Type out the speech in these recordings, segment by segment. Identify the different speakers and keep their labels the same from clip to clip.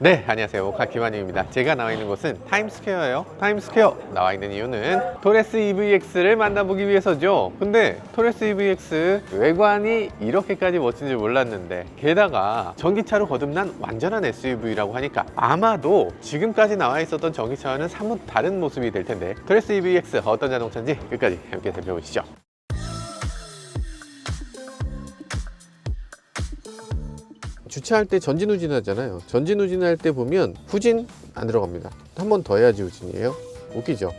Speaker 1: 네, 안녕하세요. 오카 김한영입니다. 제가 나와 있는 곳은 타임스퀘어예요. 타임스퀘어 나와 있는 이유는 토레스 EVX를 만나보기 위해서죠. 근데 토레스 EVX 외관이 이렇게까지 멋진 줄 몰랐는데, 게다가 전기차로 거듭난 완전한 SUV라고 하니까 아마도 지금까지 나와 있었던 전기차와는 사뭇 다른 모습이 될 텐데, 토레스 EVX 어떤 자동차인지 끝까지 함께 살펴보시죠. 주차할 때 전진 후진하잖아요. 전진 후진할 때 보면 후진 안 들어갑니다. 한 번 더 해야지 후진이에요. 웃기죠?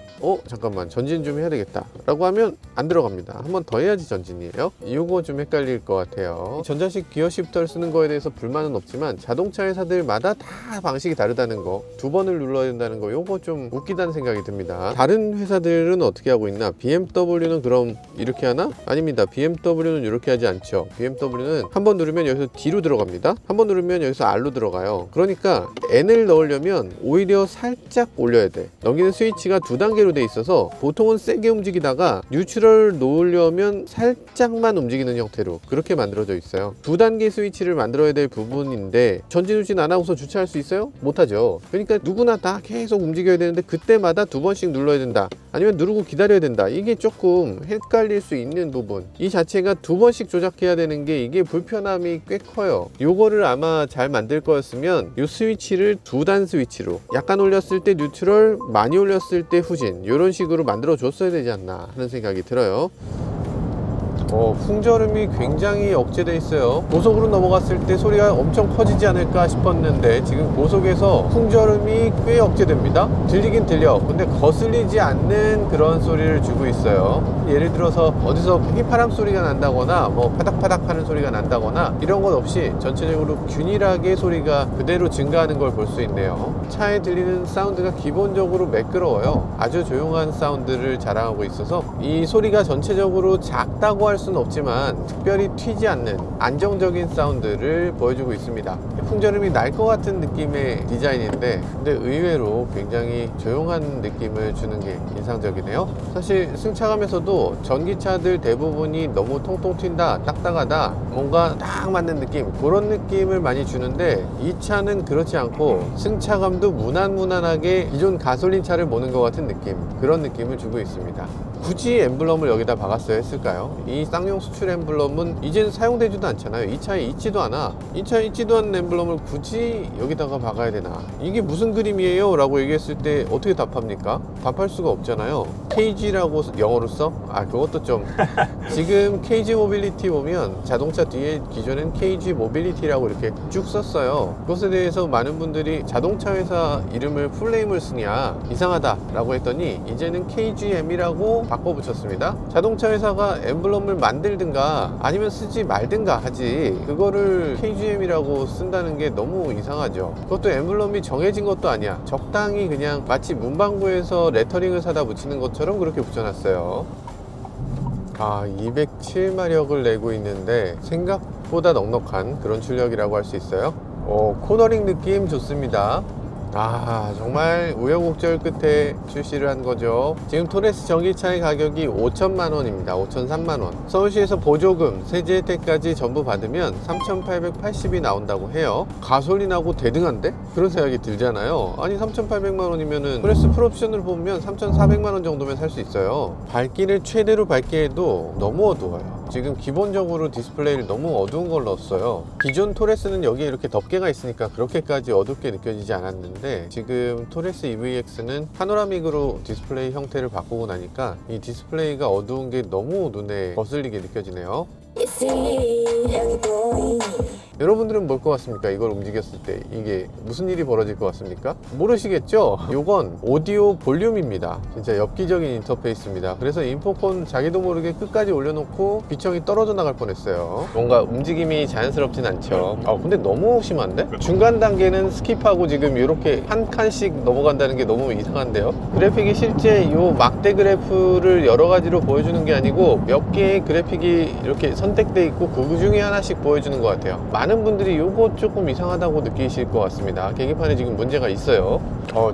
Speaker 1: 잠깐만, 전진 좀 해야 되겠다 라고 하면 안 들어갑니다. 한 번 더 해야지 전진이에요. 이거 좀 헷갈릴 것 같아요. 전자식 기어 시프터를 쓰는 거에 대해서 불만은 없지만 자동차 회사들마다 다 방식이 다르다는 거, 두 번을 눌러야 된다는 거, 요거 좀 웃기다는 생각이 듭니다. 다른 회사들은 어떻게 하고 있나? BMW는 그럼 이렇게 하나? 아닙니다. BMW는 이렇게 하지 않죠. BMW는 한 번 누르면 여기서 D로 들어갑니다. 한 번 누르면 여기서 R로 들어가요. 그러니까 N을 넣으려면 오히려 살짝 올려야 돼. 넘기는 스위치가 두 단계로 돼 있어서 보통은 세게 움직이다가 뉴트럴 놓으려면 살짝만 움직이는 형태로 그렇게 만들어져 있어요. 두 단계 스위치를 만들어야 될 부분인데 전진 후진 안 하고서 주차할 수 있어요? 못하죠. 그러니까 누구나 다 계속 움직여야 되는데 그때마다 두 번씩 눌러야 된다, 아니면 누르고 기다려야 된다. 이게 조금 헷갈릴 수 있는 부분. 이 자체가 두 번씩 조작해야 되는 게 이게 불편함이 꽤 커요. 요거를 아마 잘 만들 거였으면 이 스위치를 두 단 스위치로, 약간 올렸을 때 뉴트럴, 많이 올렸을 때 후진, 이런 식으로 만들어 줬어야 되지 않나 하는 생각이 들어요. 풍절음이 굉장히 억제돼 있어요. 고속으로 넘어갔을 때 소리가 엄청 커지지 않을까 싶었는데 지금 고속에서 풍절음이 꽤 억제됩니다. 들리긴 들려. 근데 거슬리지 않는 그런 소리를 주고 있어요. 예를 들어서 어디서 휘파람 소리가 난다거나 뭐 파닥파닥 하는 소리가 난다거나 이런 건 없이 전체적으로 균일하게 소리가 그대로 증가하는 걸 볼 수 있네요. 차에 들리는 사운드가 기본적으로 매끄러워요. 아주 조용한 사운드를 자랑하고 있어서 이 소리가 전체적으로 작다고 할 수는 없지만 특별히 튀지 않는 안정적인 사운드를 보여주고 있습니다. 풍절음이 날 것 같은 느낌의 디자인인데, 근데 의외로 굉장히 조용한 느낌을 주는 게 인상적이네요. 사실 승차감에서도 전기차들 대부분이 너무 통통 튄다, 딱딱하다, 뭔가 딱 맞는 느낌, 그런 느낌을 많이 주는데 이 차는 그렇지 않고 승차감도 무난무난하게 기존 가솔린 차를 모는 것 같은 느낌, 그런 느낌을 주고 있습니다. 굳이 엠블럼을 여기다 박았어야 했을까요? 이 쌍용 수출 엠블럼은 이제는 사용되지도 않잖아요. 이 차에 있지도 않아. 이 차에 있지도 않은 엠블럼을 굳이 여기다가 박아야 되나? 이게 무슨 그림이에요? 라고 얘기했을 때 어떻게 답합니까? 답할 수가 없잖아요. KG라고 영어로 써? 그것도 좀 지금 KG 모빌리티 보면 자동차 뒤에 기존엔 KG 모빌리티라고 이렇게 쭉 썼어요. 그것에 대해서 많은 분들이 자동차 회사 이름을 풀네임을 쓰냐, 이상하다 라고 했더니 이제는 KGM이라고 바꿔 붙였습니다. 자동차 회사가 엠블럼을 만들든가 아니면 쓰지 말든가 하지, 그거를 KGM이라고 쓴다는 게 너무 이상하죠. 그것도 엠블럼이 정해진 것도 아니야. 적당히 그냥 마치 문방구에서 레터링을 사다 붙이는 것처럼 그렇게 붙여놨어요. 207마력을 내고 있는데 생각보다 넉넉한 그런 출력이라고 할 수 있어요. 코너링 느낌 좋습니다. 정말 우여곡절 끝에 출시를 한 거죠. 지금 토레스 전기차의 가격이 5천만 원입니다. 5,003만 원. 서울시에서 보조금, 세제 혜택까지 전부 받으면 3,880이 나온다고 해요. 가솔린하고 대등한데? 그런 생각이 들잖아요. 아니 3,800만 원이면은 토레스 풀옵션을 보면 3,400만 원 정도면 살 수 있어요. 밝기를 최대로 밝게 해도 너무 어두워요. 지금 기본적으로 디스플레이를 너무 어두운 걸 넣었어요. 기존 토레스는 여기에 이렇게 덮개가 있으니까 그렇게까지 어둡게 느껴지지 않았는데, 지금 토레스 EVX는 파노라믹으로 디스플레이 형태를 바꾸고 나니까 이 디스플레이가 어두운 게 너무 눈에 거슬리게 느껴지네요. 여러분들은 뭘 것 같습니까? 이걸 움직였을 때 이게 무슨 일이 벌어질 것 같습니까? 모르시겠죠? 요건 오디오 볼륨입니다. 진짜 엽기적인 인터페이스입니다. 그래서 인포폰 자기도 모르게 끝까지 올려놓고 비청이 떨어져 나갈 뻔했어요. 뭔가 움직임이 자연스럽진 않죠. 근데 너무 심한데? 중간 단계는 스킵하고 지금 이렇게 한 칸씩 넘어간다는 게 너무 이상한데요? 그래픽이 실제 요 막대 그래프를 여러 가지로 보여주는 게 아니고 몇 개의 그래픽이 이렇게 선택돼 있고 그 중에 하나씩 보여주는 것 같아요. 많은 분들이 요거 조금 이상하다고 느끼실 것 같습니다. 계기판에 지금 문제가 있어요.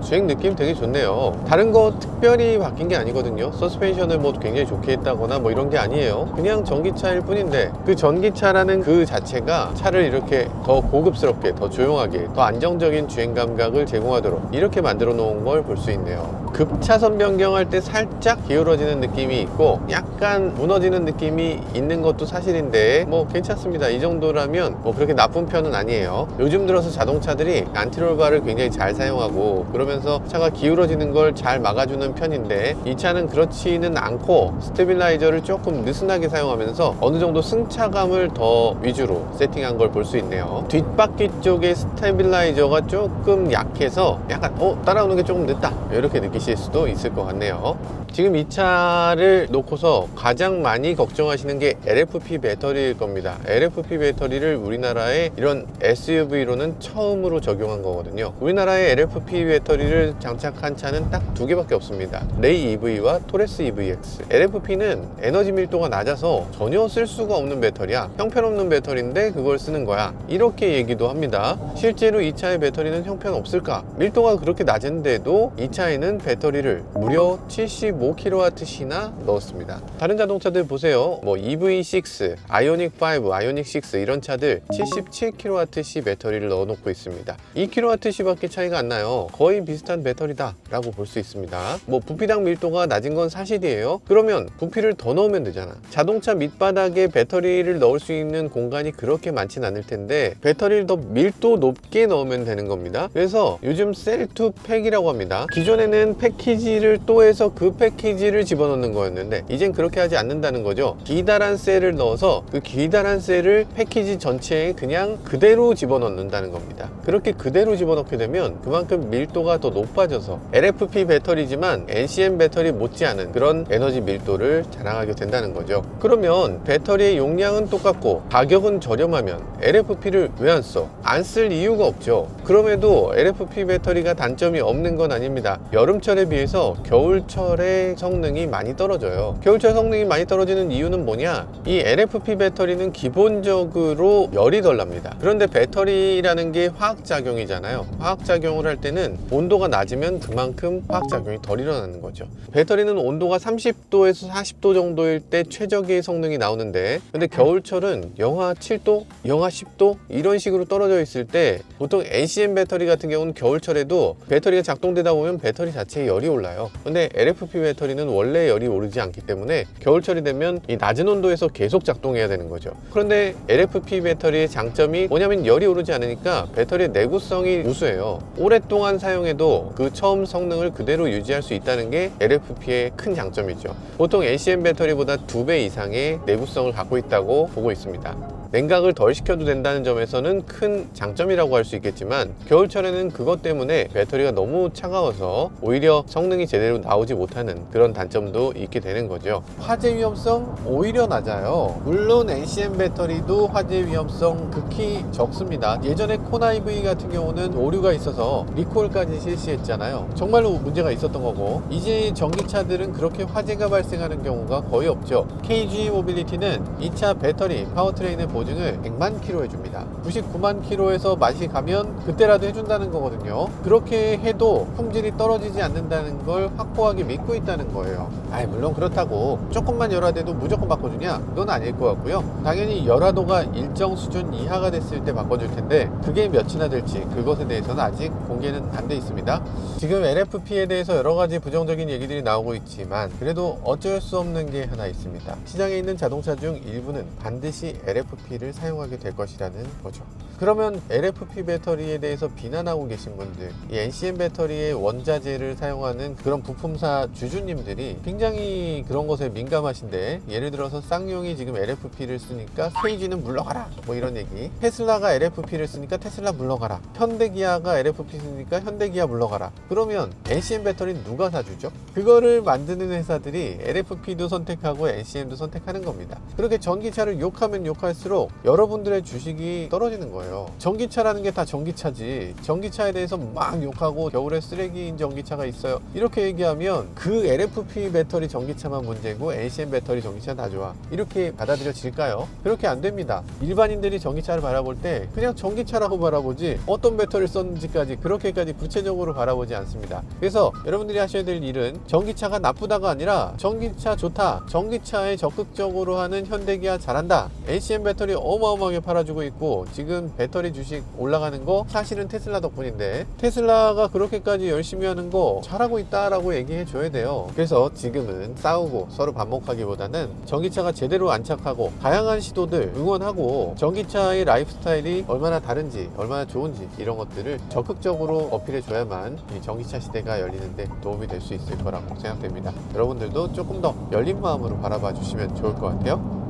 Speaker 1: 주행 느낌 되게 좋네요. 다른 거 특별히 바뀐 게 아니거든요. 서스펜션을 뭐 굉장히 좋게 했다거나 뭐 이런 게 아니에요. 그냥 전기차일 뿐인데 그 전기차라는 그 자체가 차를 이렇게 더 고급스럽게, 더 조용하게, 더 안정적인 주행 감각을 제공하도록 이렇게 만들어 놓은 걸 볼 수 있네요. 급차선 변경할 때 살짝 기울어지는 느낌이 있고 약간 무너지는 느낌이 있는 것도 사실인데 뭐 괜찮습니다. 이 정도라면 뭐 그렇게 나쁜 편은 아니에요. 요즘 들어서 자동차들이 안티롤바를 굉장히 잘 사용하고 그러면서 차가 기울어지는 걸 잘 막아주는 편인데 이 차는 그렇지는 않고 스테빌라이저를 조금 느슨하게 사용하면서 어느 정도 승차감을 더 위주로 세팅한 걸 볼 수 있네요. 뒷바퀴 쪽에 스테빌라이저가 조금 약해서 약간 따라오는 게 조금 늦다 이렇게 느끼실 수도 있을 것 같네요. 지금 이 차를 놓고서 가장 많이 걱정하시는 게 LFP 배터리일 겁니다. LFP 배터리를 우리나라에 이런 SUV로는 처음으로 적용한 거거든요. 우리나라에 LFP 배터리를 장착한 차는 딱 두 개밖에 없습니다. 레이 EV와 토레스 EVX. LFP는 에너지 밀도가 낮아서 전혀 쓸 수가 없는 배터리야. 형편없는 배터리인데 그걸 쓰는 거야. 이렇게 얘기도 합니다. 실제로 이 차의 배터리는 형편없을까? 밀도가 그렇게 낮은데도 이 차에는 배터리를 무려 75kWh나 넣었습니다. 다른 자동차들 보세요. 뭐 EV6, 아이오닉5, 아이오닉6 이런 차들 77kWh 배터리를 넣어놓고 있습니다. 2kWh 밖에 차이가 안 나요. 거의 비슷한 배터리다 라고 볼 수 있습니다. 뭐 부피당 밀도가 낮은 건 사실이에요. 그러면 부피를 더 넣으면 되잖아. 자동차 밑바닥에 배터리를 넣을 수 있는 공간이 그렇게 많진 않을 텐데 배터리를 더 밀도 높게 넣으면 되는 겁니다. 그래서 요즘 셀2 팩이라고 합니다. 기존에는 패키지를 또 해서 그 패키지를 집어넣는 거였는데 이젠 그렇게 하지 않는다는 거죠. 기다란 셀을 넣어서 그 기다란 셀을 패키지 전체에 그냥 그대로 집어넣는다는 겁니다. 그렇게 그대로 집어넣게 되면 그만큼 밀도가 더 높아져서 LFP 배터리지만 NCM 배터리 못지않은 그런 에너지 밀도를 자랑하게 된다는 거죠. 그러면 배터리의 용량은 똑같고 가격은 저렴하면 LFP를 왜 안 써? 안 쓸 이유가 없죠. 그럼에도 LFP 배터리가 단점이 없는 건 아닙니다. 여름철에 비해서 겨울철의 성능이 많이 떨어져요. 겨울철 성능이 많이 떨어지는 이유는 뭐냐? 이 LFP 배터리는 기본적으로 열이 덜 납니다. 그런데 배터리라는 게 화학작용이잖아요. 화학작용을 할 때는 온도가 낮으면 그만큼 화학작용이 덜 일어나는 거죠. 배터리는 온도가 30도에서 40도 정도일 때 최적의 성능이 나오는데 근데 겨울철은 영하 7도, 영하 10도 이런 식으로 떨어져 있을 때 보통 NCM 배터리 같은 경우는 겨울철에도 배터리가 작동되다 보면 배터리 자체에 열이 올라요. 근데 LFP 배터리는 원래 열이 오르지 않기 때문에 겨울철이 되면 이 낮은 온도에서 계속 작동해야 되는 거죠. 그런데 LFP 배터리의 장점이 뭐냐면 열이 오르지 않으니까 배터리의 내구성이 우수해요. 오랫동안 사용해도 그 처음 성능을 그대로 유지할 수 있다는 게 LFP의 큰 장점이죠. 보통 NCM 배터리보다 2배 이상의 내구성을 갖고 있다고 보고 있습니다. 냉각을 덜 시켜도 된다는 점에서는 큰 장점이라고 할 수 있겠지만 겨울철에는 그것 때문에 배터리가 너무 차가워서 오히려 성능이 제대로 나오지 못하는 그런 단점도 있게 되는 거죠. 화재 위험성 오히려 낮아요. 물론 NCM 배터리도 화재 위험성 극히 적습니다. 예전에 코나 EV 같은 경우는 오류가 있어서 리콜까지 실시했잖아요. 정말로 문제가 있었던 거고 이제 전기차들은 그렇게 화재가 발생하는 경우가 거의 없죠. KG 모빌리티는 이 차 배터리 파워트레인의 보증을 100만 킬로 해줍니다. 99만 킬로에서 맛이 가면 그때라도 해준다는 거거든요. 그렇게 해도 품질이 떨어지지 않는다는 걸 확고하게 믿고 있다는 거예요. 물론 그렇다고 조금만 열화돼도 무조건 바꿔주냐? 그건 아닐 것 같고요. 당연히 열화도가 일정 수준 이하가 됐을 때 바꿔줄 텐데 그게 몇이나 될지 그것에 대해서는 아직 공개는 안 돼 있습니다. 지금 LFP에 대해서 여러 가지 부정적인 얘기들이 나오고 있지만 그래도 어쩔 수 없는 게 하나 있습니다. 시장에 있는 자동차 중 일부는 반드시 LFP를 사용하게 될 것이라는 거죠. 그러면 LFP 배터리에 대해서 비난하고 계신 분들, 이 NCM 배터리의 원자재를 사용하는 그런 부품사 주주님들이 굉장히 그런 것에 민감하신데 예를 들어서 쌍용이 지금 LFP를 쓰니까 KG는 물러가라 뭐 이런 얘기, 테슬라가 LFP를 쓰니까 테슬라 물러가라, 현대기아가 LFP 쓰니까 현대기아 물러가라. 그러면 NCM 배터리는 누가 사주죠? 그거를 만드는 회사들이 LFP도 선택하고 NCM도 선택하는 겁니다. 그렇게 전기차를 욕하면 욕할수록 여러분들의 주식이 떨어지는 거예요. 거예요. 전기차라는 게 다 전기차지, 전기차에 대해서 막 욕하고 겨울에 쓰레기인 전기차가 있어요 이렇게 얘기하면 그 LFP 배터리 전기차만 문제고 NCM 배터리 전기차는 다 좋아 이렇게 받아들여질까요? 그렇게 안 됩니다. 일반인들이 전기차를 바라볼 때 그냥 전기차라고 바라보지 어떤 배터리를 썼는지까지 그렇게까지 구체적으로 바라보지 않습니다. 그래서 여러분들이 하셔야 될 일은 전기차가 나쁘다가 아니라 전기차 좋다, 전기차에 적극적으로 하는 현대기아 잘한다, NCM 배터리 어마어마하게 팔아주고 있고 지금 배터리 주식 올라가는 거 사실은 테슬라 덕분인데 테슬라가 그렇게까지 열심히 하는 거 잘하고 있다라고 얘기해 줘야 돼요. 그래서 지금은 싸우고 서로 반목하기보다는 전기차가 제대로 안착하고 다양한 시도들 응원하고 전기차의 라이프 스타일이 얼마나 다른지 얼마나 좋은지 이런 것들을 적극적으로 어필해 줘야만 이 전기차 시대가 열리는데 도움이 될 수 있을 거라고 생각됩니다. 여러분들도 조금 더 열린 마음으로 바라봐 주시면 좋을 것 같아요.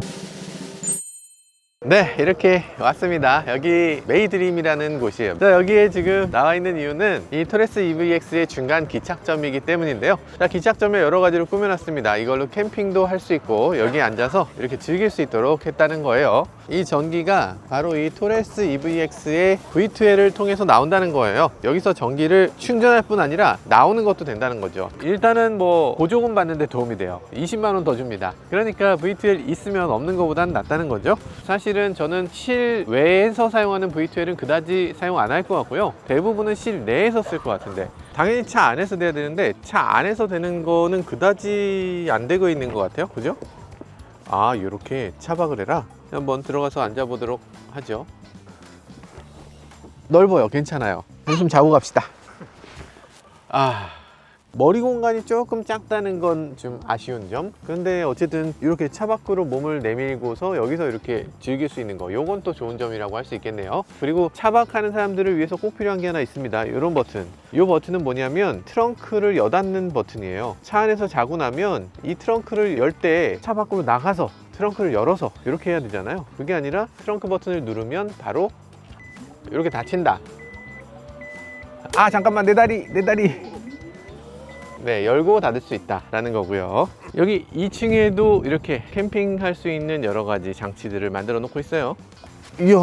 Speaker 1: 네, 이렇게 왔습니다. 여기 메이드림이라는 곳이에요. 자, 여기에 지금 나와 있는 이유는 이 토레스 EVX의 중간 기착점이기 때문인데요. 자, 기착점에 여러 가지로 꾸며놨습니다. 이걸로 캠핑도 할 수 있고 여기에 앉아서 이렇게 즐길 수 있도록 했다는 거예요. 이 전기가 바로 이 토레스 EVX의 V2L을 통해서 나온다는 거예요. 여기서 전기를 충전할 뿐 아니라 나오는 것도 된다는 거죠. 일단은 뭐 보조금 받는데 도움이 돼요. 20만 원 더 줍니다. 그러니까 V2L 있으면 없는 것보다는 낫다는 거죠. 사실은 저는 실외에서 사용하는 V2L은 그다지 사용 안 할 것 같고요. 대부분은 실내에서 쓸 것 같은데 당연히 차 안에서 돼야 되는데 차 안에서 되는 거는 그다지 안 되고 있는 것 같아요. 그죠? 아, 이렇게 차박을 해라. 한번 들어가서 앉아보도록 하죠. 넓어요. 괜찮아요. 한숨 자고 갑시다. 머리 공간이 조금 작다는 건 좀 아쉬운 점. 그런데 어쨌든 이렇게 차 밖으로 몸을 내밀고서 여기서 이렇게 즐길 수 있는 거, 요건 또 좋은 점이라고 할 수 있겠네요. 그리고 차박하는 사람들을 위해서 꼭 필요한 게 하나 있습니다. 이런 버튼. 이 버튼은 뭐냐면 트렁크를 여닫는 버튼이에요. 차 안에서 자고 나면 이 트렁크를 열 때 차 밖으로 나가서 트렁크를 열어서 이렇게 해야 되잖아요. 그게 아니라 트렁크 버튼을 누르면 바로 이렇게 닫힌다. 아, 잠깐만, 내 다리. 네, 열고 닫을 수 있다라는 거고요. 여기 2층에도 이렇게 캠핑할 수 있는 여러 가지 장치들을 만들어 놓고 있어요. 이야,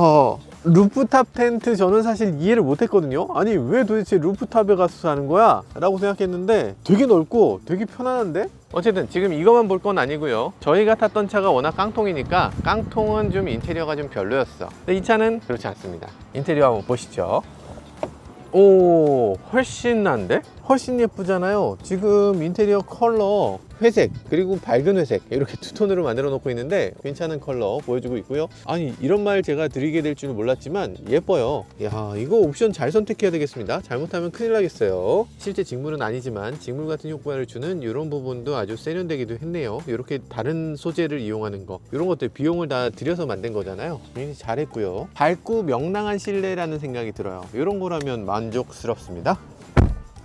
Speaker 1: 루프탑 텐트 저는 사실 이해를 못 했거든요. 아니, 왜 도대체 루프탑에 가서 사는 거야? 라고 생각했는데 되게 넓고 되게 편안한데? 어쨌든 지금 이것만 볼 건 아니고요. 저희가 탔던 차가 워낙 깡통이니까 깡통은 좀 인테리어가 좀 별로였어. 근데 이 차는 그렇지 않습니다. 인테리어 한번 보시죠. 오, 훨씬 난데? 훨씬 예쁘잖아요. 지금 인테리어 컬러 회색 그리고 밝은 회색 이렇게 두 톤으로 만들어 놓고 있는데 괜찮은 컬러 보여주고 있고요. 아니, 이런 말 제가 드리게 될 줄은 몰랐지만 예뻐요. 야, 이거 옵션 잘 선택해야 되겠습니다. 잘못하면 큰일 나겠어요. 실제 직물은 아니지만 직물 같은 효과를 주는 이런 부분도 아주 세련되기도 했네요. 이렇게 다른 소재를 이용하는 거, 이런 것들 비용을 다 들여서 만든 거잖아요. 굉장히 잘했고요. 밝고 명랑한 실내라는 생각이 들어요. 이런 거라면 만족스럽습니다.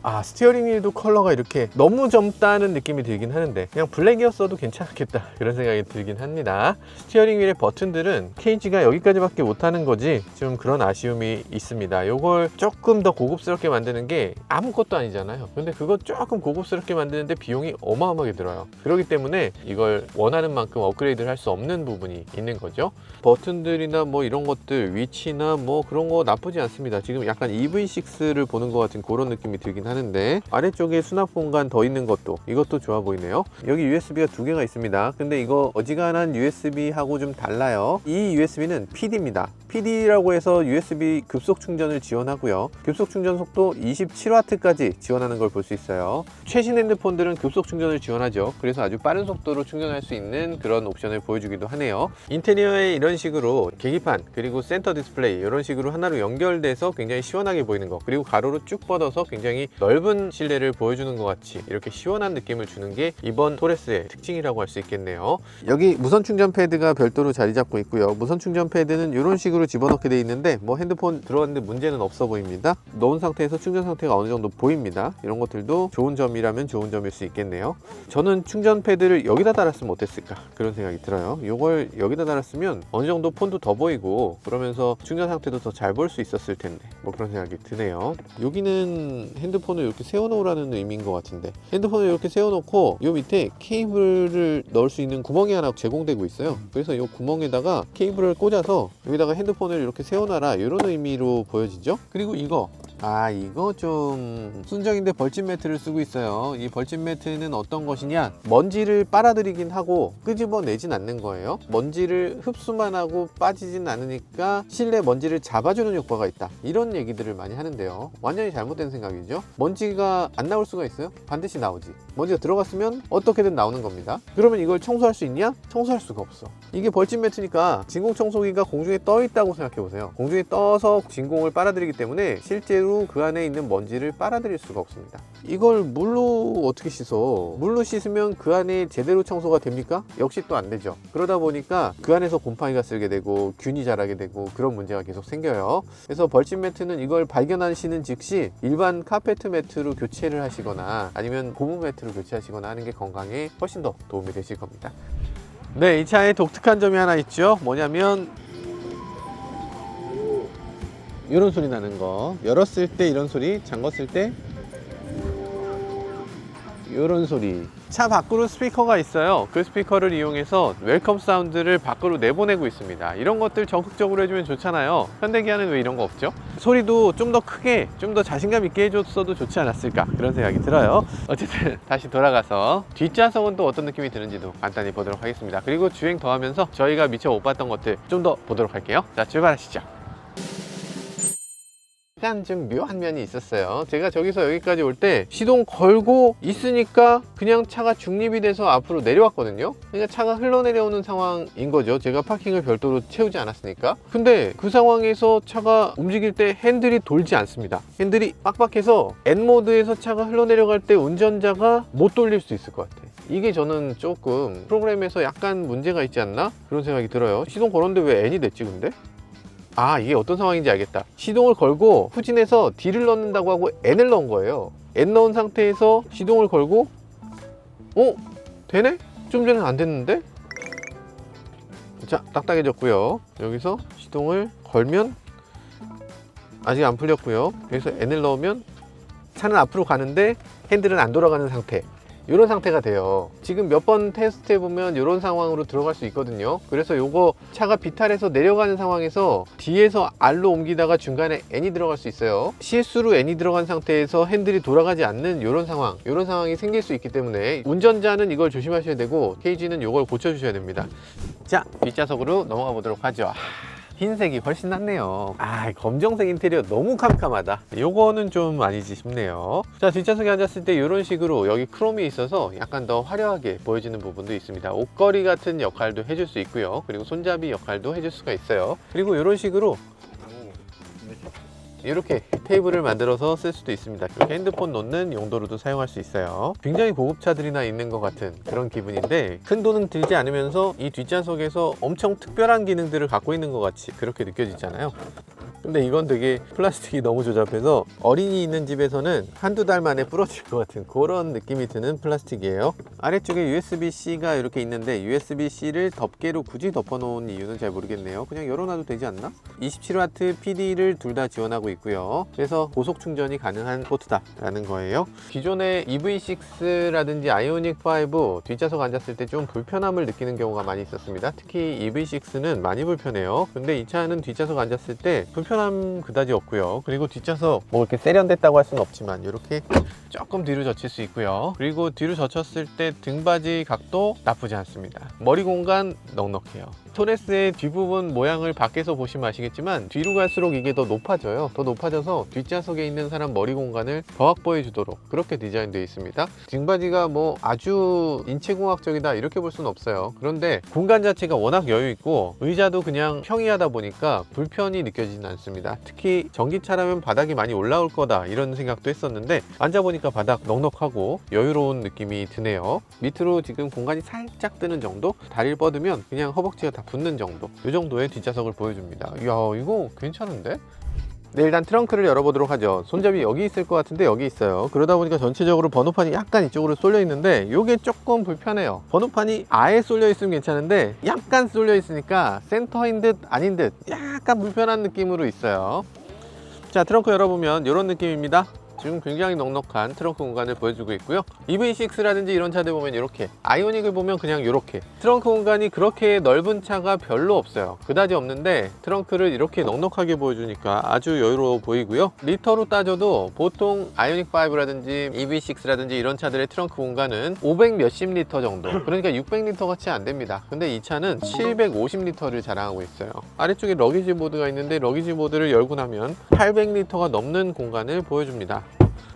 Speaker 1: 아, 스티어링 휠도 컬러가 이렇게 너무 젊다는 느낌이 들긴 하는데 그냥 블랙이었어도 괜찮겠다 그런 생각이 들긴 합니다. 스티어링 휠의 버튼들은 케이지가 여기까지밖에 못하는 거지 좀 그런 아쉬움이 있습니다. 이걸 조금 더 고급스럽게 만드는 게 아무것도 아니잖아요. 근데 그거 조금 고급스럽게 만드는데 비용이 어마어마하게 들어요. 그렇기 때문에 이걸 원하는 만큼 업그레이드를 할 수 없는 부분이 있는 거죠. 버튼들이나 뭐 이런 것들 위치나 뭐 그런 거 나쁘지 않습니다. 지금 약간 EV6를 보는 것 같은 그런 느낌이 들긴 하는데 아래쪽에 수납 공간 더 있는 것도 이것도 좋아 보이네요. 여기 USB가 두 개가 있습니다. 근데 이거 어지간한 USB하고 좀 달라요. 이 USB는 PD입니다. PD라고 해서 USB 급속 충전을 지원하고요. 급속 충전 속도 27W까지 지원하는 걸 볼 수 있어요. 최신 핸드폰들은 급속 충전을 지원하죠. 그래서 아주 빠른 속도로 충전할 수 있는 그런 옵션을 보여주기도 하네요. 인테리어에 이런 식으로 계기판 그리고 센터 디스플레이 이런 식으로 하나로 연결돼서 굉장히 시원하게 보이는 거, 그리고 가로로 쭉 뻗어서 굉장히 넓은 실내를 보여주는 것 같이 이렇게 시원한 느낌을 주는 게 이번 토레스의 특징이라고 할 수 있겠네요. 여기 무선 충전 패드가 별도로 자리 잡고 있고요. 무선 충전 패드는 이런 식으로 집어넣게 되어 있는데 뭐 핸드폰 들어갔는데 문제는 없어 보입니다. 넣은 상태에서 충전 상태가 어느 정도 보입니다. 이런 것들도 좋은 점이라면 좋은 점일 수 있겠네요. 저는 충전 패드를 여기다 달았으면 어땠을까 그런 생각이 들어요. 이걸 여기다 달았으면 어느 정도 폰도 더 보이고 그러면서 충전 상태도 더 잘 볼 수 있었을 텐데 뭐 그런 생각이 드네요. 여기는 핸드폰 핸드폰을 이렇게 세워놓으라는 의미인 것 같은데, 핸드폰을 이렇게 세워놓고 요 밑에 케이블을 넣을 수 있는 구멍이 하나 제공되고 있어요. 그래서 이 구멍에다가 케이블을 꽂아서 여기다가 핸드폰을 이렇게 세워놔라, 이런 의미로 보여지죠. 그리고 이거 좀 순정인데 벌집 매트를 쓰고 있어요. 이 벌집 매트는 어떤 것이냐, 먼지를 빨아들이긴 하고 끄집어내진 않는 거예요. 먼지를 흡수만 하고 빠지진 않으니까 실내 먼지를 잡아주는 효과가 있다, 이런 얘기들을 많이 하는데요. 완전히 잘못된 생각이죠. 먼지가 안 나올 수가 있어요? 반드시 나오지. 먼지가 들어갔으면 어떻게든 나오는 겁니다. 그러면 이걸 청소할 수 있냐? 청소할 수가 없어. 이게 벌집 매트니까 진공 청소기가 공중에 떠 있다고 생각해 보세요. 공중에 떠서 진공을 빨아들이기 때문에 실제로 그 안에 있는 먼지를 빨아들일 수가 없습니다. 이걸 물로 어떻게 씻어? 물로 씻으면 그 안에 제대로 청소가 됩니까? 역시 또 안 되죠. 그러다 보니까 그 안에서 곰팡이가 쓸게 되고 균이 자라게 되고 그런 문제가 계속 생겨요. 그래서 벌집 매트는 이걸 발견하시는 즉시 일반 카페트 매트로 교체를 하시거나 아니면 고무 매트로 교체하시거나 하는 게 건강에 훨씬 더 도움이 되실 겁니다. 네, 이 차에 독특한 점이 하나 있죠. 뭐냐면 이런 소리 나는 거. 열었을 때 이런 소리, 잠궜을 때 이런 소리. 차 밖으로 스피커가 있어요. 그 스피커를 이용해서 웰컴 사운드를 밖으로 내보내고 있습니다. 이런 것들 적극적으로 해주면 좋잖아요. 현대기아는 왜 이런 거 없죠? 소리도 좀 더 크게, 좀 더 자신감 있게 해줬어도 좋지 않았을까, 그런 생각이 들어요. 어쨌든 다시 돌아가서 뒷좌석은 또 어떤 느낌이 드는지도 간단히 보도록 하겠습니다. 그리고 주행 더 하면서 저희가 미처 못 봤던 것들 좀 더 보도록 할게요. 자, 출발하시죠. 약간 좀 묘한 면이 있었어요. 제가 저기서 여기까지 올 때 시동 걸고 있으니까 그냥 차가 중립이 돼서 앞으로 내려왔거든요. 그러니까 차가 흘러내려오는 상황인 거죠. 제가 파킹을 별도로 채우지 않았으니까. 근데 그 상황에서 차가 움직일 때 핸들이 돌지 않습니다. 핸들이 빡빡해서 N모드에서 차가 흘러내려갈 때 운전자가 못 돌릴 수 있을 것 같아요. 이게 저는 조금 프로그램에서 약간 문제가 있지 않나? 그런 생각이 들어요. 시동 걸었는데 왜 N이 됐지 근데? 아, 이게 어떤 상황인지 알겠다. 시동을 걸고 후진해서 D를 넣는다고 하고 N을 넣은 거예요. N 넣은 상태에서 시동을 걸고 되네? 좀 전엔 안 됐는데? 자, 딱딱해졌고요. 여기서 시동을 걸면 아직 안 풀렸고요. 여기서 N을 넣으면 차는 앞으로 가는데 핸들은 안 돌아가는 상태, 이런 상태가 돼요. 지금 몇 번 테스트 해보면 이런 상황으로 들어갈 수 있거든요. 그래서 요거 차가 비탈해서 내려가는 상황에서 D에서 R로 옮기다가 중간에 N이 들어갈 수 있어요. 실수로 N이 들어간 상태에서 핸들이 돌아가지 않는 이런 상황이 생길 수 있기 때문에 운전자는 이걸 조심하셔야 되고 KG는 이걸 고쳐주셔야 됩니다. 자, 뒷좌석으로 넘어가 보도록 하죠. 흰색이 훨씬 낫네요. 검정색 인테리어 너무 캄캄하다. 요거는 좀 아니지 싶네요. 자, 뒷좌석에 앉았을 때 이런 식으로 여기 크롬이 있어서 약간 더 화려하게 보여지는 부분도 있습니다. 옷걸이 같은 역할도 해줄 수 있고요. 그리고 손잡이 역할도 해줄 수가 있어요. 그리고 이런 식으로 이렇게 테이블을 만들어서 쓸 수도 있습니다. 이렇게 핸드폰 놓는 용도로도 사용할 수 있어요. 굉장히 고급차들이나 있는 것 같은 그런 기분인데 큰 돈은 들지 않으면서 이 뒷좌석에서 엄청 특별한 기능들을 갖고 있는 것 같이 그렇게 느껴지잖아요. 근데 이건 되게 플라스틱이 너무 조잡해서 어린이 있는 집에서는 한두 달 만에 부러질 것 같은 그런 느낌이 드는 플라스틱이에요. 아래쪽에 USB-C가 이렇게 있는데 USB-C를 덮개로 굳이 덮어놓은 이유는 잘 모르겠네요. 그냥 열어놔도 되지 않나? 27W PD를 둘 다 지원하고 있고요. 그래서 고속 충전이 가능한 포트다 라는 거예요. 기존의 EV6라든지 아이오닉5 뒷좌석 앉았을 때 좀 불편함을 느끼는 경우가 많이 있었습니다. 특히 EV6는 많이 불편해요. 근데 이 차는 뒷좌석 앉았을 때 불편함 그다지 없고요. 그리고 뒷좌석 뭐 이렇게 세련됐다고 할 수는 없지만 이렇게 조금 뒤로 젖힐 수 있고요. 그리고 뒤로 젖혔을 때 등받이 각도 나쁘지 않습니다. 머리 공간 넉넉해요. 토레스의 뒷부분 모양을 밖에서 보시면 아시겠지만 뒤로 갈수록 이게 더 높아져요. 더 높아져서 뒷좌석에 있는 사람 머리 공간을 더 확보해 주도록 그렇게 디자인되어 있습니다. 등받이가 뭐 아주 인체공학적이다 이렇게 볼 수는 없어요. 그런데 공간 자체가 워낙 여유 있고 의자도 그냥 평이하다 보니까 불편이 느껴지진 않습니다. 특히 전기차라면 바닥이 많이 올라올 거다 이런 생각도 했었는데 앉아보니까 바닥 넉넉하고 여유로운 느낌이 드네요. 밑으로 지금 공간이 살짝 뜨는 정도? 다리를 뻗으면 그냥 허벅지가 다 붙는 정도, 이 정도의 뒷좌석을 보여줍니다. 이야, 이거 괜찮은데? 네, 일단 트렁크를 열어보도록 하죠. 손잡이 여기 있을 것 같은데 여기 있어요. 그러다 보니까 전체적으로 번호판이 약간 이쪽으로 쏠려 있는데 이게 조금 불편해요. 번호판이 아예 쏠려 있으면 괜찮은데 약간 쏠려 있으니까 센터인 듯 아닌 듯 약간 불편한 느낌으로 있어요. 자, 트렁크 열어보면 이런 느낌입니다. 지금 굉장히 넉넉한 트렁크 공간을 보여주고 있고요. EV6라든지 이런 차들 보면 이렇게, 아이오닉을 보면 그냥 이렇게 트렁크 공간이 그렇게 넓은 차가 별로 없어요. 그다지 없는데 트렁크를 이렇게 넉넉하게 보여주니까 아주 여유로워 보이고요. 리터로 따져도 보통 아이오닉5라든지 EV6라든지 이런 차들의 트렁크 공간은 500 몇십 리터 정도, 그러니까 600리터가 채 안 됩니다. 근데 이 차는 750리터를 자랑하고 있어요. 아래쪽에 러기지 보드가 있는데 러기지 보드를 열고 나면 800리터가 넘는 공간을 보여줍니다.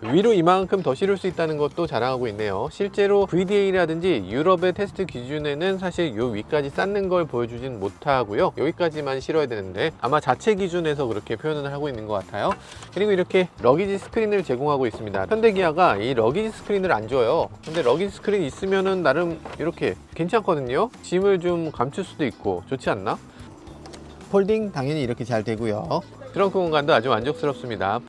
Speaker 1: 위로 이만큼 더 실을 수 있다는 것도 자랑하고 있네요. 실제로 VDA라든지 유럽의 테스트 기준에는 사실 요 위까지 쌓는 걸 보여주진 못하고요. 여기까지만 실어야 되는데 아마 자체 기준에서 그렇게 표현을 하고 있는 것 같아요. 그리고 이렇게 러기지 스크린을 제공하고 있습니다. 현대기아가 이 러기지 스크린을 안 줘요. 근데 러기지 스크린 있으면은 나름 이렇게 괜찮거든요. 짐을 좀 감출 수도 있고 좋지 않나? 폴딩 당연히 이렇게 잘 되고요. 트렁크 공간도 아주 만족스럽습니다.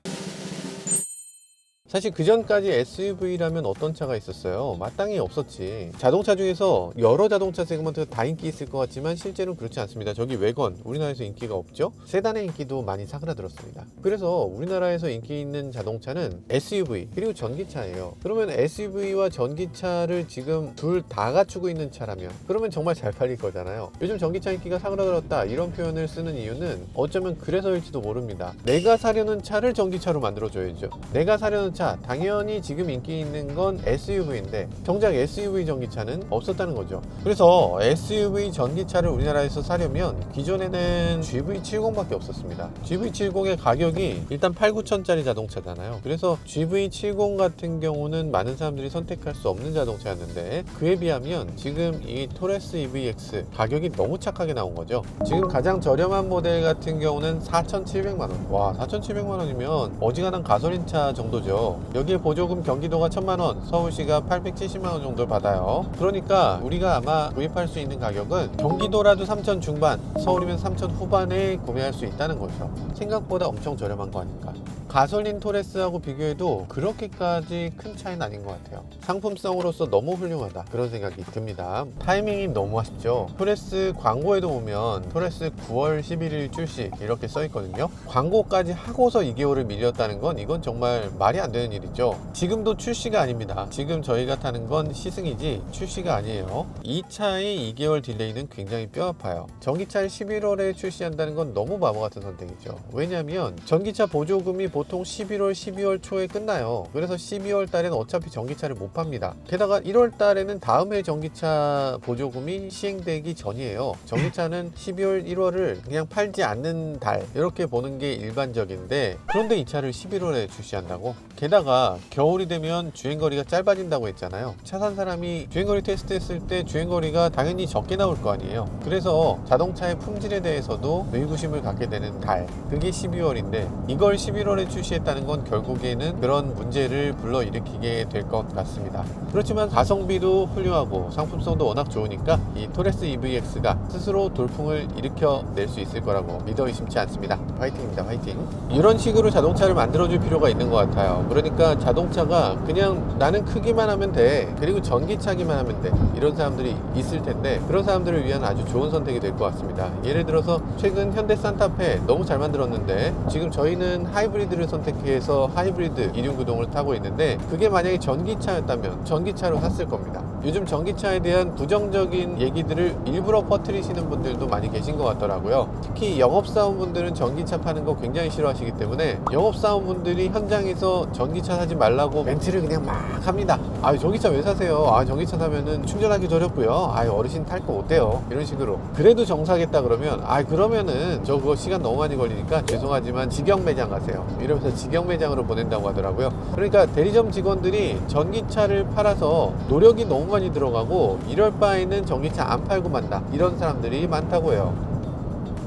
Speaker 1: 사실 그 전까지 SUV라면 어떤 차가 있었어요? 마땅히 없었지. 자동차 중에서 여러 자동차 세그먼트가 다 인기 있을 것 같지만 실제로는 그렇지 않습니다. 저기 외건, 우리나라에서 인기가 없죠? 세단의 인기도 많이 사그라들었습니다. 그래서 우리나라에서 인기 있는 자동차는 SUV 그리고 전기차예요. 그러면 SUV와 전기차를 지금 둘 다 갖추고 있는 차라면 그러면 정말 잘 팔릴 거잖아요. 요즘 전기차 인기가 사그라들었다 이런 표현을 쓰는 이유는 어쩌면 그래서일지도 모릅니다. 내가 사려는 차를 전기차로 만들어줘야죠. 내가 사려는 차, 당연히 지금 인기 있는 건 SUV인데 정작 SUV 전기차는 없었다는 거죠. 그래서 SUV 전기차를 우리나라에서 사려면 기존에는 GV70밖에 없었습니다. GV70의 가격이 일단 8, 9천짜리 자동차잖아요. 그래서 GV70 같은 경우는 많은 사람들이 선택할 수 없는 자동차였는데 그에 비하면 지금 이 토레스 EVX 가격이 너무 착하게 나온 거죠. 지금 가장 저렴한 모델 같은 경우는 4,700만 원. 와, 4,700만 원이면 어지간한 가솔린차 정도죠. 여기에 보조금 경기도가 1,000만 원, 서울시가 870만 원 정도를 받아요. 그러니까 우리가 아마 구입할 수 있는 가격은 경기도라도 3,000 중반, 서울이면 3,000 후반에 구매할 수 있다는 거죠. 생각보다 엄청 저렴한 거 아닐까. 가솔린 토레스하고 비교해도 그렇게까지 큰 차이는 아닌 것 같아요. 상품성으로서 너무 훌륭하다 그런 생각이 듭니다. 타이밍이 너무 아쉽죠. 토레스 광고에도 보면 토레스 9월 11일 출시 이렇게 써 있거든요. 광고까지 하고서 2개월을 밀렸다는 건 이건 정말 말이 안 되는 일이죠. 지금도 출시가 아닙니다. 지금 저희가 타는 건 시승이지 출시가 아니에요. 이 차의 2개월 딜레이는 굉장히 뼈아파요. 전기차를 11월에 출시한다는 건 너무 바보 같은 선택이죠. 왜냐하면 전기차 보조금이 보통 11월, 12월 초에 끝나요. 그래서 12월 달에는 어차피 전기차를 못 팝니다. 게다가 1월 달에는 다음 해 전기차 보조금이 시행되기 전이에요. 전기차는 12월, 1월을 그냥 팔지 않는 달 이렇게 보는 게 일반적인데 그런데 이 차를 11월에 출시한다고? 게다가 겨울이 되면 주행거리가 짧아진다고 했잖아요. 차 산 사람이 주행거리 테스트했을 때 주행거리가 당연히 적게 나올 거 아니에요. 그래서 자동차의 품질에 대해서도 의구심을 갖게 되는 달, 그게 12월인데 이걸 11월에 출시했다는 건 결국에는 그런 문제를 불러일으키게 될 것 같습니다. 그렇지만 가성비도 훌륭하고 상품성도 워낙 좋으니까 이 토레스 EVX가 스스로 돌풍을 일으켜낼 수 있을 거라고 믿어 의심치 않습니다. 화이팅입니다. 화이팅. 이런 식으로 자동차를 만들어줄 필요가 있는 것 같아요. 그러니까 자동차가 그냥 나는 크기만 하면 돼, 그리고 전기차기만 하면 돼, 이런 사람들이 있을 텐데 그런 사람들을 위한 아주 좋은 선택이 될 것 같습니다. 예를 들어서 최근 현대 산타페 너무 잘 만들었는데 지금 저희는 하이브리드를 선택해서 하이브리드 이륜구동을 타고 있는데 그게 만약에 전기차였다면 전기차로 샀을 겁니다. 요즘 전기차에 대한 부정적인 얘기들을 일부러 퍼뜨리시는 분들도 많이 계신 것 같더라고요. 특히 영업사원분들은 전기차 파는 거 굉장히 싫어하시기 때문에 영업사원분들이 현장에서 전기차 사지 말라고 멘트를 그냥 막 합니다. 아, 전기차 왜 사세요? 아, 전기차 사면은 충전하기도 어렵고요. 아, 어르신 탈 거 어때요? 이런 식으로. 그래도 정사겠다 그러면 그러면은 저 그거 시간 너무 많이 걸리니까 죄송하지만 직영 매장 가세요. 이러면서 직영 매장으로 보낸다고 하더라고요. 그러니까 대리점 직원들이 전기차를 팔아서 노력이 너무 많이 들어가고 이럴 바에는 전기차 안 팔고 만다, 이런 사람들이 많다고 해요.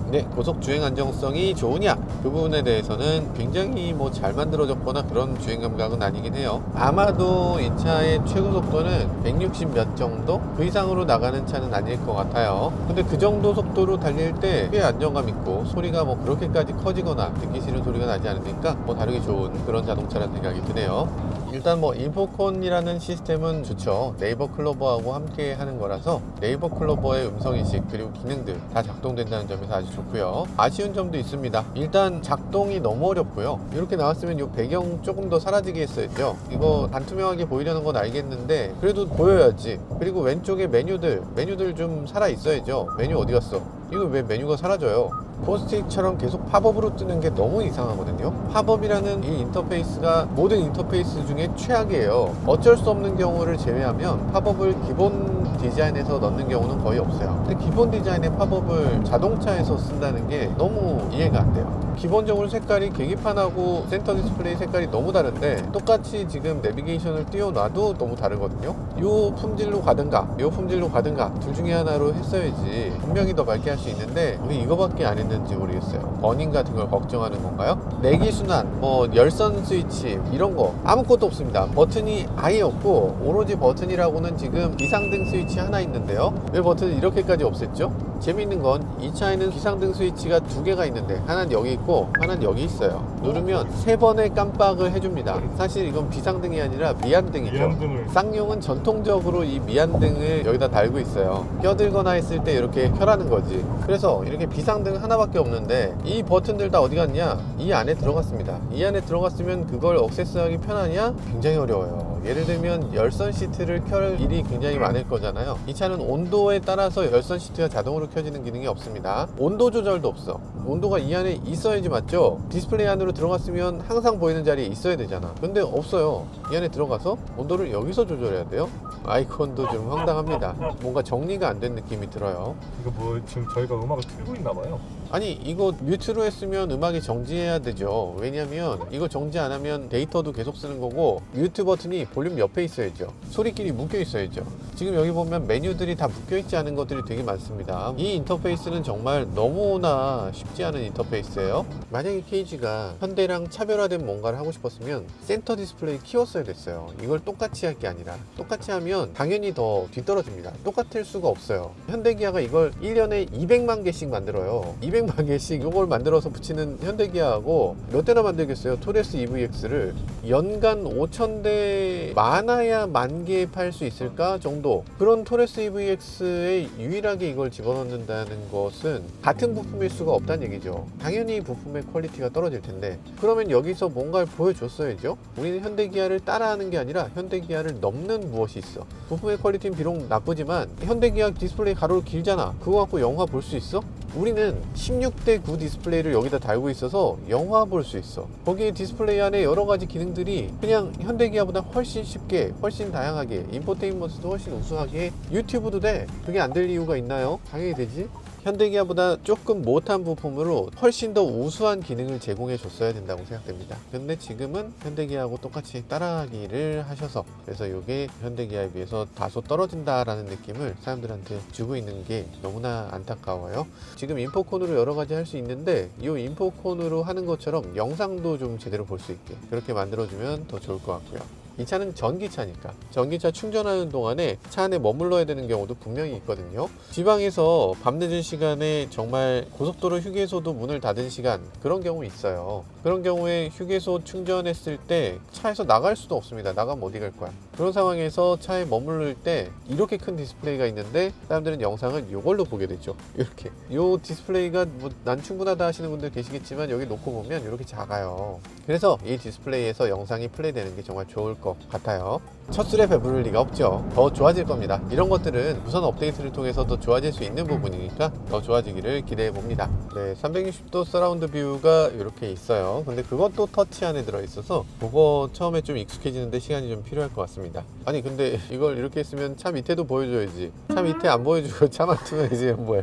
Speaker 1: 네, 고속 주행 안정성이 좋으냐? 그 부분에 대해서는 굉장히 잘 만들어졌거나 그런 주행 감각은 아니긴 해요. 아마도 이 차의 최고 속도는 160 몇 정도? 그 이상으로 나가는 차는 아닐 것 같아요. 근데 그 정도 속도로 달릴 때 꽤 안정감 있고 소리가 그렇게까지 커지거나 듣기 싫은 소리가 나지 않으니까 다루기 좋은 그런 자동차라는 생각이 드네요. 일단 뭐 인포콘이라는 시스템은 좋죠. 네이버 클로버하고 함께 하는 거라서 네이버 클로버의 음성인식 그리고 기능들 다 작동된다는 점에서 아주 좋고요. 아쉬운 점도 있습니다. 일단 작동이 너무 어렵고요. 이렇게 나왔으면 이 배경 조금 더 사라지게 했어야죠. 이거 반투명하게 보이려는 건 알겠는데 그래도 보여야지. 그리고 왼쪽에 메뉴들 좀 살아 있어야죠. 메뉴 어디 갔어? 이거 왜 메뉴가 사라져요? 포스트잇처럼 계속 팝업으로 뜨는 게 너무 이상하거든요. 팝업이라는 이 인터페이스가 모든 인터페이스 중에 최악이에요. 어쩔 수 없는 경우를 제외하면 팝업을 기본 디자인에서 넣는 경우는 거의 없어요. 근데 기본 디자인의 팝업을 자동차에서 쓴다는 게 너무 이해가 안 돼요. 기본적으로 색깔이 계기판하고 센터 디스플레이 색깔이 너무 다른데 똑같이 지금 내비게이션을 띄워놔도 너무 다르거든요. 요 품질로 가든가 요 품질로 가든가 둘 중에 하나로 했어야지 분명히 더 밝게 할 수 있는데 왜 이거밖에 안 했는지 모르겠어요. 버닝 같은 걸 걱정하는 건가요? 내기순환, 뭐 열선 스위치 이런 거 아무것도 없습니다. 버튼이 아예 없고 오로지 버튼이라고는 지금 비상등 스위치 하나 있는데요. 왜 버튼을 이렇게까지 없앴죠? 재미있는 건 이 차에는 비상등 스위치가 두 개가 있는데 하나는 여기 있고 하나는 여기 있어요. 누르면 3번의 깜빡을 해줍니다. 사실 이건 비상등이 아니라 미안등이죠.
Speaker 2: 미안등을.
Speaker 1: 쌍용은 전통적으로 이 미안등을 여기다 달고 있어요. 껴들거나 했을 때 이렇게 켜라는 거지. 그래서 이렇게 비상등 하나밖에 없는데 이 버튼들 다 어디 갔냐? 이 안에 들어갔습니다. 이 안에 들어갔으면 그걸 액세스하기 편하냐? 굉장히 어려워요. 예를 들면 열선 시트를 켤 일이 굉장히 많을 거잖아요. 이 차는 온도에 따라서 열선 시트가 자동으로 켜지는 기능이 없습니다. 온도 조절도 없어. 온도가 이 안에 있어야지 맞죠? 디스플레이 안으로 들어갔으면 항상 보이는 자리에 있어야 되잖아. 근데 없어요. 이 안에 들어가서 온도를 여기서 조절해야 돼요. 아이콘도 좀 황당합니다. 뭔가 정리가 안 된 느낌이 들어요.
Speaker 2: 이거 뭐 지금 저희가 음악을 틀고 있나 봐요.
Speaker 1: 아니 이거 뮤트로 했으면 음악이 정지해야 되죠. 왜냐면 이거 정지 안 하면 데이터도 계속 쓰는 거고 뮤트 버튼이 볼륨 옆에 있어야죠. 소리끼리 묶여 있어야죠. 지금 여기 보면 메뉴들이 다 묶여 있지 않은 것들이 되게 많습니다. 이 인터페이스는 정말 너무나 쉽지 않은 인터페이스예요. 만약에 KG가 현대랑 차별화된 뭔가를 하고 싶었으면 센터 디스플레이 키웠어야 됐어요. 이걸 똑같이 할 게 아니라 똑같이 하면 당연히 더 뒤떨어집니다. 똑같을 수가 없어요. 현대기아가 이걸 1년에 200만 개씩 만들어요. 200만 개씩 이걸 만들어서 붙이는 현대기아하고 몇 대나 만들겠어요? 토레스 EVX를 연간 5,000대 많아야 10,000개 팔 수 있을까 정도. 그런 토레스 EVX에 유일하게 이걸 집어넣는다는 것은 같은 부품일 수가 없다는 얘기죠. 당연히 부품의 퀄리티가 떨어질 텐데 그러면 여기서 뭔가를 보여줬어야죠. 우리는 현대기아를 따라하는 게 아니라 현대기아를 넘는 무엇이 있어. 부품의 퀄리티는 비록 나쁘지만 현대기아 디스플레이 가로로 길잖아. 그거 갖고 영화 볼 수 있어? 우리는 16:9 디스플레이를 여기다 달고 있어서 영화 볼 수 있어. 거기에 디스플레이 안에 여러 가지 기능들이 그냥 현대기아보다 훨씬 쉽게, 훨씬 다양하게, 인포테인먼트도 훨씬 우수하게, 유튜브도 돼. 그게 안 될 이유가 있나요? 당연히 되지. 현대기아보다 조금 못한 부품으로 훨씬 더 우수한 기능을 제공해 줬어야 된다고 생각됩니다. 근데 지금은 현대기아하고 똑같이 따라하기를 하셔서 그래서 이게 현대기아에 비해서 다소 떨어진다라는 느낌을 사람들한테 주고 있는 게 너무나 안타까워요. 지금 인포콘으로 여러 가지 할 수 있는데 이 인포콘으로 하는 것처럼 영상도 좀 제대로 볼 수 있게 그렇게 만들어주면 더 좋을 것 같고요. 이 차는 전기차니까 전기차 충전하는 동안에 차 안에 머물러야 되는 경우도 분명히 있거든요. 지방에서 밤늦은 시간에 정말 고속도로 휴게소도 문을 닫은 시간 그런 경우 있어요. 그런 경우에 휴게소 충전했을 때 차에서 나갈 수도 없습니다. 나가면 어디 갈 거야. 그런 상황에서 차에 머무를 때 이렇게 큰 디스플레이가 있는데 사람들은 영상을 이걸로 보게 되죠. 이렇게 이 디스플레이가 뭐 난 충분하다 하시는 분들 계시겠지만 여기 놓고 보면 이렇게 작아요. 그래서 이 디스플레이에서 영상이 플레이되는 게 정말 좋을 것 같아요. 첫술에 배부를 리가 없죠. 더 좋아질 겁니다. 이런 것들은 무선 업데이트를 통해서 더 좋아질 수 있는 부분이니까 더 좋아지기를 기대해 봅니다. 네, 360도 서라운드 뷰가 이렇게 있어요. 근데 그것도 터치 안에 들어있어서 그거 처음에 좀 익숙해지는데 시간이 좀 필요할 것 같습니다. 아니 근데 이걸 이렇게 했으면 차 밑에도 보여줘야지. 차 밑에 안 보여주고 차만 두면 이제 뭐해.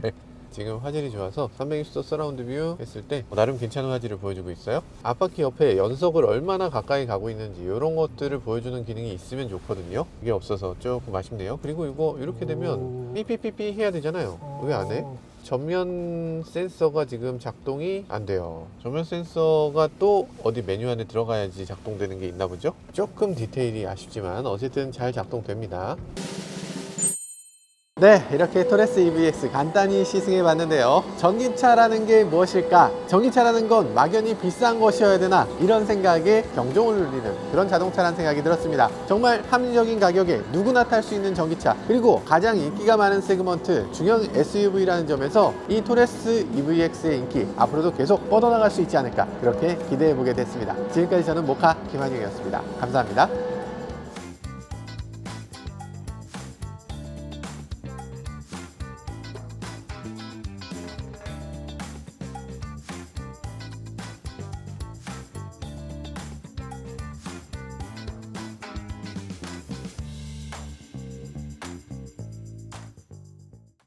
Speaker 1: 지금 화질이 좋아서 360도 서라운드 뷰 했을 때 나름 괜찮은 화질을 보여주고 있어요. 앞바퀴 옆에 연석을 얼마나 가까이 가고 있는지 이런 것들을 보여주는 기능이 있으면 좋거든요. 이게 없어서 조금 아쉽네요. 그리고 이거 이렇게 되면 삐삐삐삐 해야 되잖아요. 왜 안 해? 전면 센서가 지금 작동이 안 돼요. 전면 센서가 또 어디 메뉴 안에 들어가야지 작동되는 게 있나 보죠? 조금 디테일이 아쉽지만 어쨌든 잘 작동됩니다. 네, 이렇게 토레스 EVX 간단히 시승해 봤는데요. 전기차라는 게 무엇일까? 전기차라는 건 막연히 비싼 것이어야 되나? 이런 생각에 경종을 울리는 그런 자동차라는 생각이 들었습니다. 정말 합리적인 가격에 누구나 탈 수 있는 전기차, 그리고 가장 인기가 많은 세그먼트 중형 SUV라는 점에서 이 토레스 EVX의 인기 앞으로도 계속 뻗어나갈 수 있지 않을까, 그렇게 기대해 보게 됐습니다. 지금까지 저는 모카 김한중이었습니다. 감사합니다.